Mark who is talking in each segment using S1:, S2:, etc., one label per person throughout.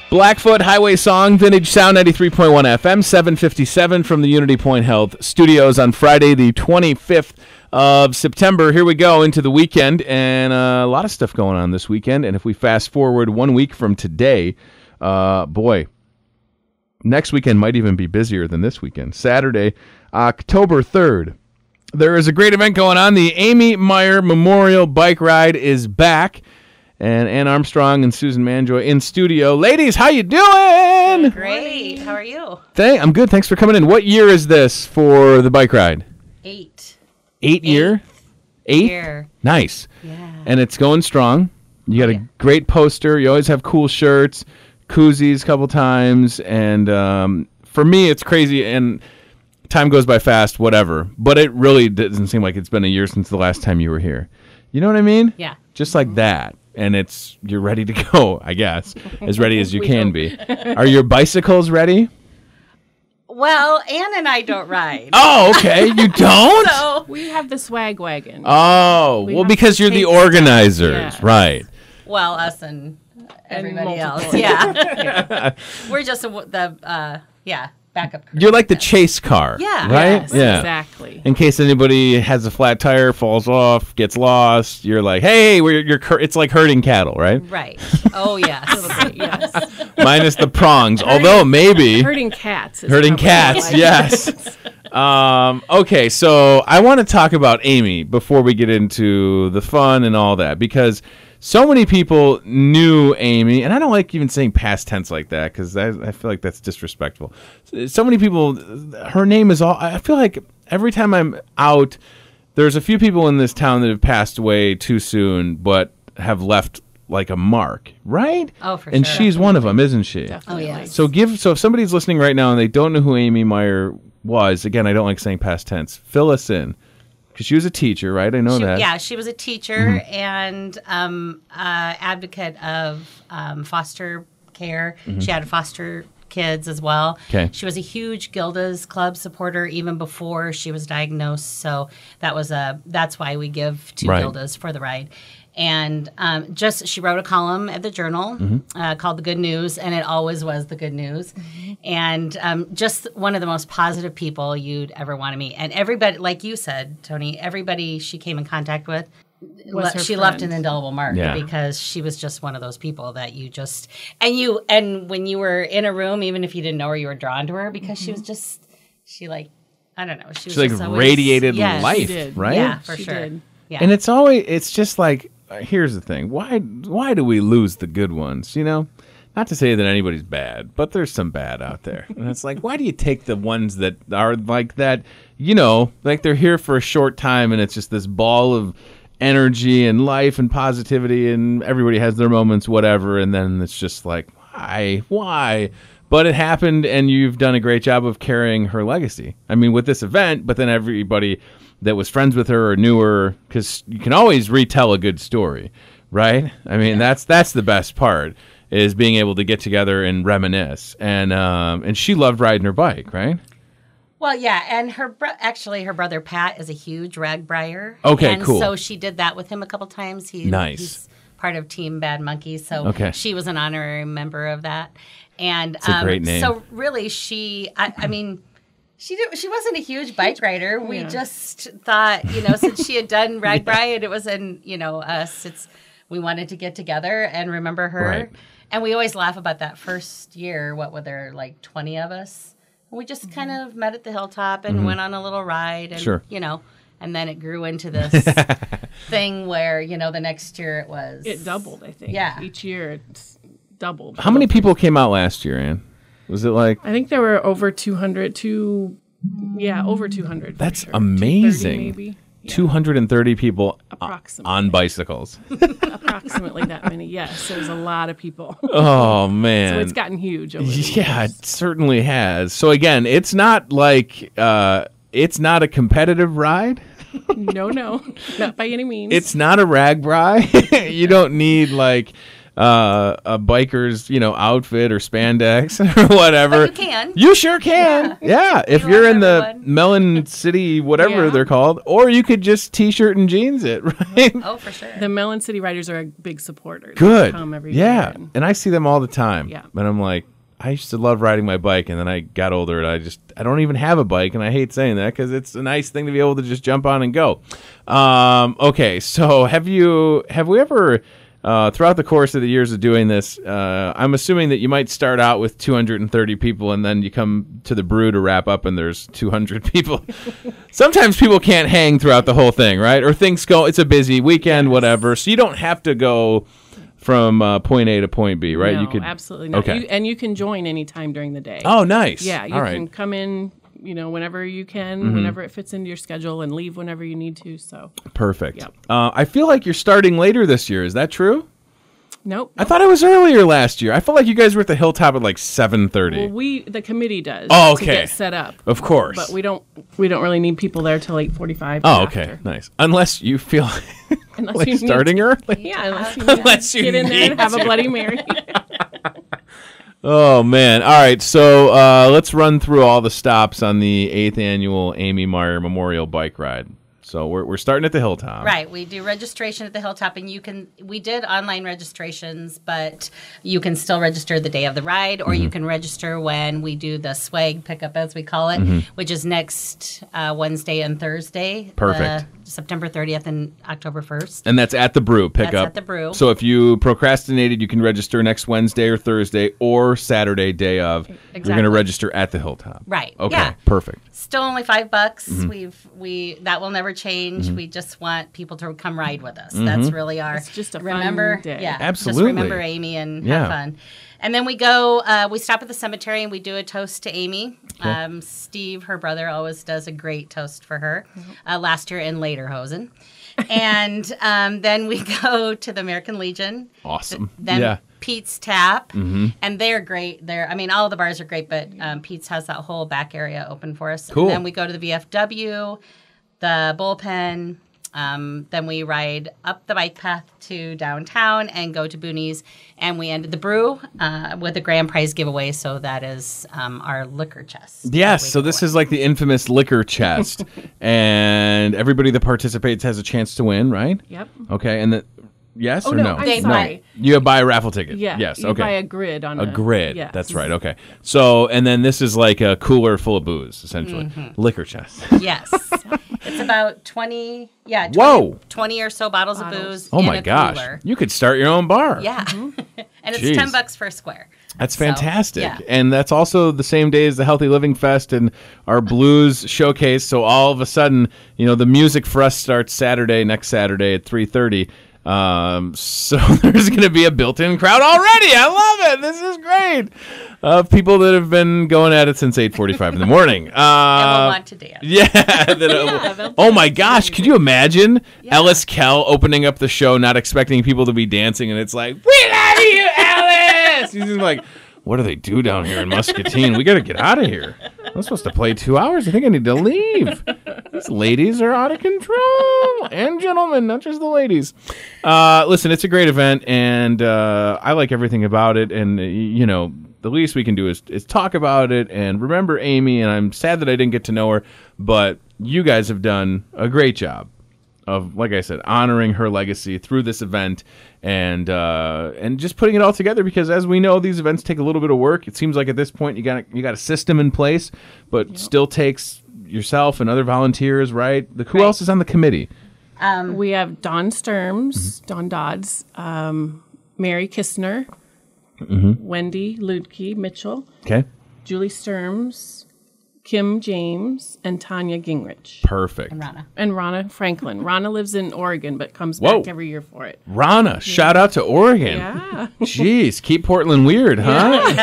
S1: Blackfoot Highway Song, Vintage Sound 93.1 FM, 757 from the Unity Point Health Studios on Friday, the 25th of September. Here we go into the weekend, and a lot of stuff going on this weekend. And if we fast forward 1 week from today, boy, next weekend might even be busier than this weekend. Saturday, October 3rd. There is a great event going on. The Amy Meyer Memorial Bike Ride is back. And Ann Armstrong and Susan Manjoy in studio. Ladies, how you doing?
S2: Great. How are you?
S1: I'm good. Thanks for coming in. What year is this for the bike ride?
S2: 8.
S1: Eighth year? Nice.
S2: Yeah.
S1: And it's going strong. You got a great poster. You always have cool shirts, koozies a couple times. And for me, it's crazy. And time goes by fast, whatever. But it really doesn't seem like it's been a year since the last time you were here. You know what I mean?
S2: Yeah.
S1: Just like that. And you're ready to go, I guess, as ready as you can be. Are your bicycles ready?
S2: Well, Ann and I don't ride.
S1: Oh, okay. You don't?
S2: So
S3: we have the swag wagon.
S1: Oh, well, because you're the organizers,
S3: yes.
S1: Right?
S2: Well, us and everybody else.
S3: Yeah.
S2: We're just the backup crew.
S1: You're like the chase car,
S2: Yeah.
S1: right?
S3: Yes, exactly.
S1: In case anybody has a flat tire, falls off, gets lost, you're like, hey, it's like herding cattle, right?
S2: Right. Oh, yes.
S3: Yes.
S1: Minus the prongs, although maybe.
S3: Herding cats.
S1: Herding cats, yes. Okay, so I want to talk about Amy before we get into the fun and all that, because so many people knew Amy, and I don't like even saying past tense like that because I feel like that's disrespectful. So many people, her name is all, I feel like every time I'm out, there's a few people in this town that have passed away too soon, but have left like a mark, right?
S2: Oh, for
S1: and
S2: sure.
S1: she's one of them, isn't she?
S3: Definitely.
S2: Oh, yes.
S1: So if somebody's listening right now and they don't know who Amy Meyer was, again, I don't like saying past tense, fill us in. Because she was a teacher, right? I know that.
S2: Yeah, she was a teacher and advocate of foster care. She had foster kids as well.
S1: Okay.
S2: She was a huge Gilda's Club supporter even before she was diagnosed. So that's why we give to Gilda's for the ride. And she wrote a column at the Journal called The Good News, and it always was the good news. And just one of the most positive people you'd ever want to meet. And everybody, like you said, Tony, everybody she came in contact with, she left an indelible mark because she was just one of those people that you just, and when you were in a room, even if you didn't know her, you were drawn to her because she was just, I don't know. She
S1: like
S2: always,
S1: radiated life,
S3: she did.
S1: right?
S2: Yeah, for
S3: She
S2: sure.
S3: did.
S2: Yeah.
S1: And it's just like, here's the thing. Why do we lose the good ones, you know? Not to say that anybody's bad, but there's some bad out there. And it's like, why do you take the ones that are like that, you know, like they're here for a short time and it's just this ball of energy and life and positivity and everybody has their moments, whatever, and then it's just like, why? But it happened and you've done a great job of carrying her legacy. I mean, with this event, but then everybody that was friends with her or knew her, because you can always retell a good story, right? I mean, that's the best part, is being able to get together and reminisce. And she loved riding her bike, right?
S2: Well, yeah, and her brother Pat is a huge RAGBRAIer.
S1: Okay,
S2: and
S1: cool.
S2: So she did that with him a couple times. He's part of Team Bad Monkeys, so she was an honorary member of that. And
S1: it's a great name.
S2: So really, I mean, she wasn't a huge bike rider. We just thought, since she had done RAGBRAI and it was in, us, we wanted to get together and remember her.
S1: Right.
S2: And we always laugh about that first year. What were there, like 20 of us? We just kind of met at the hilltop and went on a little ride. And, and then it grew into this thing where, the next year
S3: it doubled, I think.
S2: Yeah.
S3: Each year it's doubled.
S1: How many people came out last year, Ann? Was it like...
S3: I think there were over 200, over 200.
S1: That's
S3: sure.
S1: amazing.
S3: 230 maybe. Yeah.
S1: 230 people
S3: Approximately.
S1: on bicycles.
S3: Approximately that many, yes. There's a lot of people.
S1: Oh, man.
S3: So it's gotten huge over the years.
S1: Yeah, it certainly has. So, again, it's not like... it's not a competitive ride.
S3: No, not by any means.
S1: It's not a RAGBRAI. You don't need, like... a biker's, outfit or spandex or whatever.
S2: But you can.
S1: You sure can. Yeah. If
S2: You
S1: you're
S2: love
S1: in the
S2: everyone.
S1: Melon City, whatever
S3: Yeah.
S1: they're called, or you could just t-shirt and jeans it, right?
S2: Oh, for sure.
S3: The Mellon City Riders are a big supporter. They
S1: Good.
S3: come every
S1: Yeah.
S3: year.
S1: And I see them all the time.
S3: Yeah.
S1: And I'm like, I used to love riding my bike, and then I got older, and I don't even have a bike, and I hate saying that because it's a nice thing to be able to just jump on and go. Okay, so have we ever, throughout the course of the years of doing this, I'm assuming that you might start out with 230 people, and then you come to the brew to wrap up, and there's 200 people. Sometimes people can't hang throughout the whole thing, right? Or things go, it's a busy weekend, whatever, so you don't have to go from point A to point B, right?
S3: No,
S1: you could
S3: absolutely not.
S1: Okay.
S3: And you can join anytime during the day.
S1: Oh, nice.
S3: Yeah, you
S1: All
S3: can
S1: right.
S3: come in, whenever you can,
S1: Mm-hmm.
S3: whenever it fits into your schedule, and leave whenever you need to. So,
S1: Perfect.
S3: Yep.
S1: I feel like you're starting later this year. Is that true?
S3: nope.
S1: I thought it was earlier last year. I felt like you guys were at the Hilltop at like 7:30.
S3: Well, the committee does.
S1: Oh,
S3: To
S1: okay.
S3: get set up.
S1: Of course.
S3: But we don't really need people there till 8:45.
S1: Oh, okay. Nice. Unless you feel
S3: Unless
S1: like
S3: you need
S1: starting early.
S3: Yeah, unless you,
S1: Unless you
S3: get in there and
S1: need
S3: have a Bloody Mary.
S1: Oh, man. All right. So let's run through all the stops on the 8th annual Amy Meyer Memorial Bike Ride. So we're starting at the Hilltop.
S2: Right. We do registration at the Hilltop, and we did online registrations, but you can still register the day of the ride, or you can register when we do the swag pickup, as we call it, which is next Wednesday and Thursday.
S1: Perfect.
S2: September 30th and October 1st.
S1: And that's at the brew pickup.
S2: That's at the brew.
S1: So if you procrastinated, you can register next Wednesday or Thursday or Saturday, day of. You're going to
S2: Exactly.
S1: register at the Hilltop.
S2: Right.
S1: Okay.
S2: Yeah.
S1: Perfect.
S2: Still only $5. That will never change. We just want people to come ride with us. That's really our.
S3: It's just a
S2: remember.
S3: fun day.
S2: Yeah.
S1: Absolutely.
S2: Just remember Amy and
S1: Yeah.
S2: have fun. And then we go. We stop at the cemetery and we do a toast to Amy. Steve, her brother, always does a great toast for her. Last year in Lederhosen. And then we go to the American Legion.
S1: Awesome.
S2: Then
S1: Yeah.
S2: Pete's Tap, and they're great. All the bars are great, but Pete's has that whole back area open for us.
S1: Cool.
S2: And then we go to the VFW, the bullpen. Then we ride up the bike path to downtown and go to Boonies, and we ended the brew with a grand prize giveaway. So that is our liquor chest.
S1: Yes, so this is like the infamous liquor chest, and everybody that participates has a chance to win, right?
S3: Yep.
S1: Okay, and yes
S3: Oh,
S1: or
S3: no,
S1: no?
S3: I'm
S2: They
S3: sorry.
S1: You buy a raffle ticket.
S3: Yeah.
S1: Yes.
S3: You
S1: Okay.
S3: buy a grid on
S1: A grid.
S3: Yes.
S1: That's right. Okay. So, and then this is like a cooler full of booze, essentially. Liquor chest.
S2: Yes. It's about 20, yeah, 20,
S1: Whoa.
S2: 20 or so bottles of booze
S1: Oh
S2: in
S1: my
S2: a
S1: gosh.
S2: cooler.
S1: You could start your own bar.
S2: Yeah. And it's
S1: Jeez.
S2: $10 for a square.
S1: That's
S2: So,
S1: fantastic.
S2: yeah.
S1: And that's also the same day as the Healthy Living Fest and our blues showcase. So all of a sudden, the music for us starts next Saturday at 3:30. So there's going to be a built-in crowd already. I love it. This is great. People that have been going at it since 8:45 in the morning.
S2: And we'll want to dance.
S1: Yeah. Oh my gosh. Could you imagine Ellis Kell opening up the show, not expecting people to be dancing, and it's like, "We love you, Ellis." He's just like, "What do they do down here in Muscatine? We got to get out of here. I'm supposed to play 2 hours. I think I need to leave. These ladies are out of control." And gentlemen, not just the ladies. Listen, it's a great event, and I like everything about it. And, the least we can do is talk about it and remember Amy. And I'm sad that I didn't get to know her, but you guys have done a great job of, like I said, honoring her legacy through this event and just putting it all together, because as we know, these events take a little bit of work. It seems like at this point you got a system in place, but still takes yourself and other volunteers, right? Who else is on the committee?
S3: We have Don Sturms, Don Dodds, Mary Kistner, Wendy Ludke Mitchell,
S1: Okay.
S3: Julie Sturms, Kim James, and Tanya Gingrich.
S1: Perfect.
S2: Rana.
S3: And Rana Franklin. Rana lives in Oregon, but comes
S1: Whoa.
S3: back every year for it.
S1: Rana, shout out to Oregon.
S3: Yeah.
S1: Jeez, keep Portland weird, huh?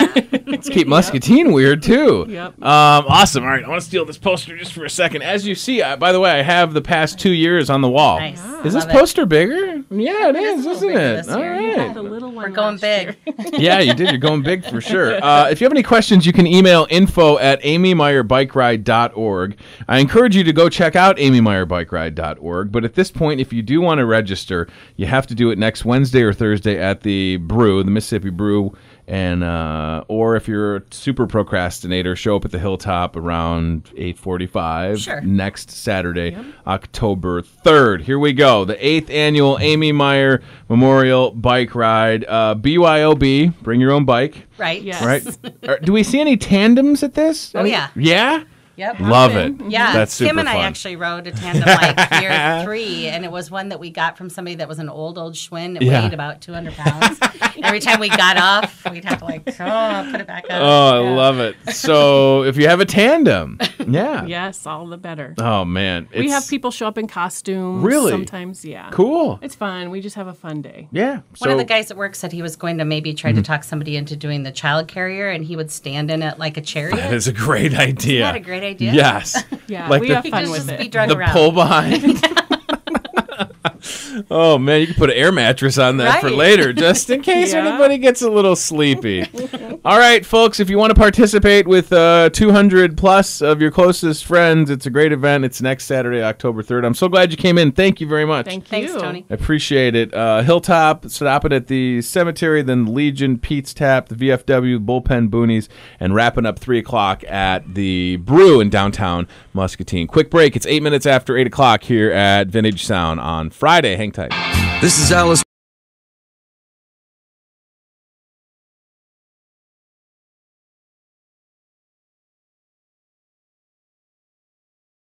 S1: Let's keep Muscatine weird, too.
S3: Yep.
S1: Awesome. All right, I want to steal this poster just for a second. As you see, by the way, I have the past 2 years on the wall.
S2: Nice.
S1: Is this
S2: Love it.
S1: poster bigger? Yeah, it is,
S2: a little
S1: isn't
S2: bigger
S1: it?
S2: this
S1: All
S2: year.
S1: right.
S3: The little one.
S2: We're going
S3: last
S2: big.
S3: year.
S1: Yeah, you did. You're going big for sure. If you have any questions, you can email info@amymeyerBikeRide.com. amymeyerbikeride.org. I encourage you to go check out amymeyerbikeride.org, but at this point, if you do want to register, you have to do it next Wednesday or Thursday at the Brew, the Mississippi Brew, and or if you're a super procrastinator, show up at the Hilltop around 8:45 next Saturday, October 3rd. Here we go, the 8th annual Amy Meyer Memorial Bike Ride. BYOB, bring your own bike.
S2: Right.
S3: Yes.
S1: Right. Do we see any tandems at this?
S2: Oh, yeah.
S1: Yeah?
S2: Yep.
S1: Love it.
S2: Yeah.
S1: That's super
S2: Kim and
S1: fun.
S2: I actually rode a tandem like year 3, and it was one that we got from somebody that was an old Schwinn. It weighed about 200 pounds. Every time we got off, we'd have to put it back up.
S1: Oh, I love it. So if you have a tandem,
S3: Yes, all the better.
S1: Oh, man.
S3: We have people show up in costumes.
S1: Really?
S3: Sometimes, yeah.
S1: Cool.
S3: It's fun. We just have a fun day.
S1: Yeah.
S2: One of the guys at work said he was going to maybe try to talk somebody into doing the child carrier, and he would stand in it like a chariot.
S1: That is a great idea.
S2: Isn't that a great idea?
S1: Yes.
S3: Yeah,
S1: Like
S3: we
S1: the-
S3: have
S2: He
S3: fun
S2: could
S3: with
S2: just be
S3: it.
S2: drug
S1: The
S2: around.
S1: pull behind. Oh, man, you can put an air mattress on that for
S2: Right.
S1: later, just in case
S3: Yeah.
S1: anybody gets a little sleepy. All right, folks, if you want to participate with 200 plus of your closest friends, it's a great event. It's next Saturday, October 3rd. I'm so glad you came in. Thank you very much.
S3: Thank you.
S2: Thanks, Tony.
S1: I appreciate it. Hilltop, stop it at the cemetery, then Legion, Pete's Tap, the VFW, Bullpen Boonies, and wrapping up 3 o'clock at the Brew in downtown Muscatine. Quick break. It's 8 minutes after 8 o'clock here at Vintage Sound on Friday. Hang tight.
S4: This is Alice